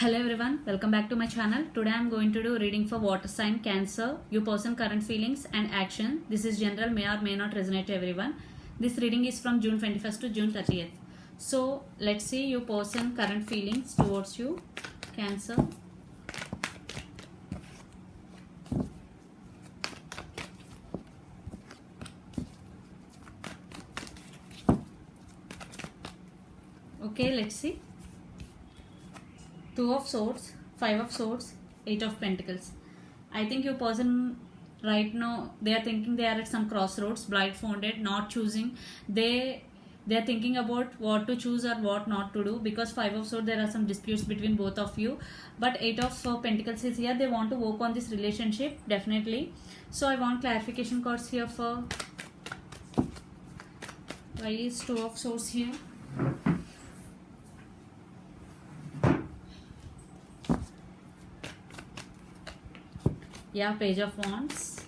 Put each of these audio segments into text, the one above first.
Hello everyone, welcome back to my channel. Today I am going to do reading for water sign Cancer, your person current feelings and action. This is general, may or may not resonate to everyone. This reading is from June 21st to June 30th. So let's see your person current feelings towards you, Cancer. Okay, let's see. Two of Swords, Five of Swords, Eight of Pentacles. I think your person right now, they are thinking they are at some crossroads, blindfolded, not choosing. They are thinking about what to choose or what not to do, because Five of Swords, there are some disputes between both of you. But Eight of Pentacles is here. They want to work on this relationship, definitely. So I want clarification cards here for why is Two of Swords here. Yeah, Page of Wands.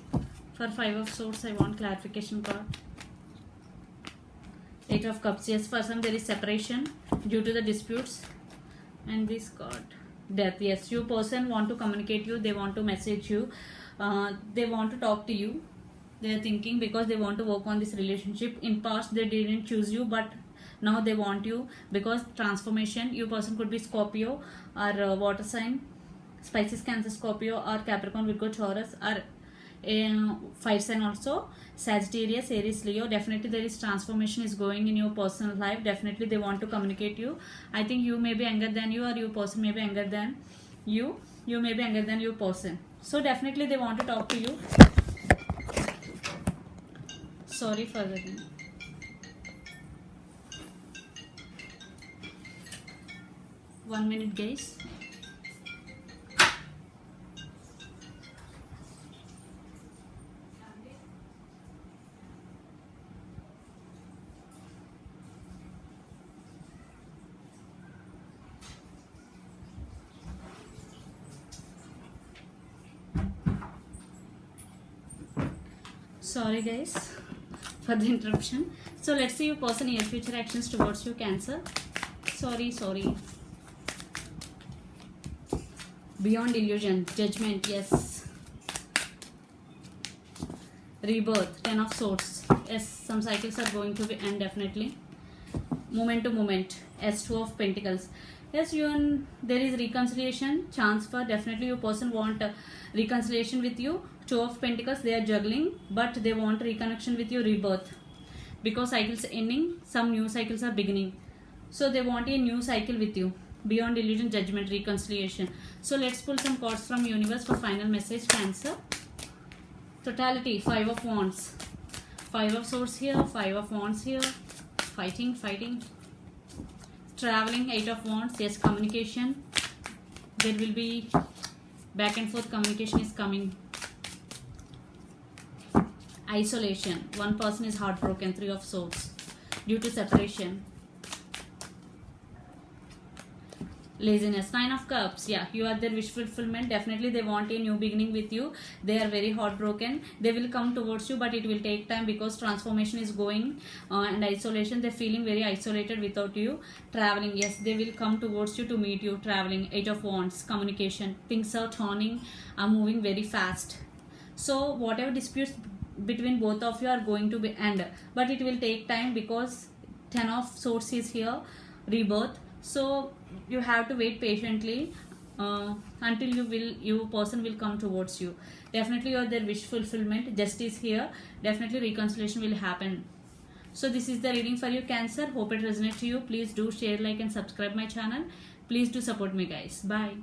For Five of Swords, I want clarification card. Eight of Cups. Yes, for some there is separation due to the disputes. And this card, Death. Yes, your person want to communicate you. They want to message you. They want to talk to you. They are thinking because they want to work on this relationship. In past, they didn't choose you, but now they want you because transformation. Your person could be Scorpio or water sign. Pisces, Cancer, Scorpio or Capricorn, Virgo, Taurus or fire sign also, Sagittarius, Aries, Leo. Definitely there is transformation is going in your personal life. Definitely they want to communicate you. I think you may be younger than you, or your person may be younger than you. You may be younger than your person. So definitely they want to talk to you. Sorry for the 1 minute, guys. Sorry guys for the interruption. So let's see your person near future actions towards you, Cancer. Sorry. Beyond illusion, judgment. Yes. Rebirth, Ten of Swords. Yes, some cycles are going to be end definitely. Moment to moment, S2 of Pentacles. Yes, there is reconciliation chance for definitely your person want reconciliation with you. Two of Pentacles, they are juggling, but they want reconnection with you, rebirth, because cycles ending, some new cycles are beginning. So they want a new cycle with you. Beyond illusion, judgment, reconciliation. So let's pull some cards from universe for final message, Cancer. Totality, Five of Wands, Five of Swords here, Five of Wands here. Fighting. Traveling, Eight of Wands. Yes, communication. There will be back and forth communication is coming. Isolation. One person is heartbroken. Three of Swords due to separation. Laziness, Nine of Cups. Yeah, you are their wish fulfillment. Definitely they want a new beginning with you. They are very heartbroken. They will come towards you, but it will take time because transformation is going and isolation. They're feeling very isolated without you. Traveling, yes, they will come towards you to meet you. Traveling, Eight of Wands, communication. Things are turning, are moving very fast. So whatever disputes between both of you are going to be end, but it will take time because Ten of Swords is here, rebirth. So you have to wait patiently until your person will come towards you. Definitely you are their wish fulfillment. Justice here. Definitely reconciliation will happen. So this is the reading for you, Cancer. Hope it resonates to you. Please do share, like and subscribe my channel. Please do support me, guys. Bye.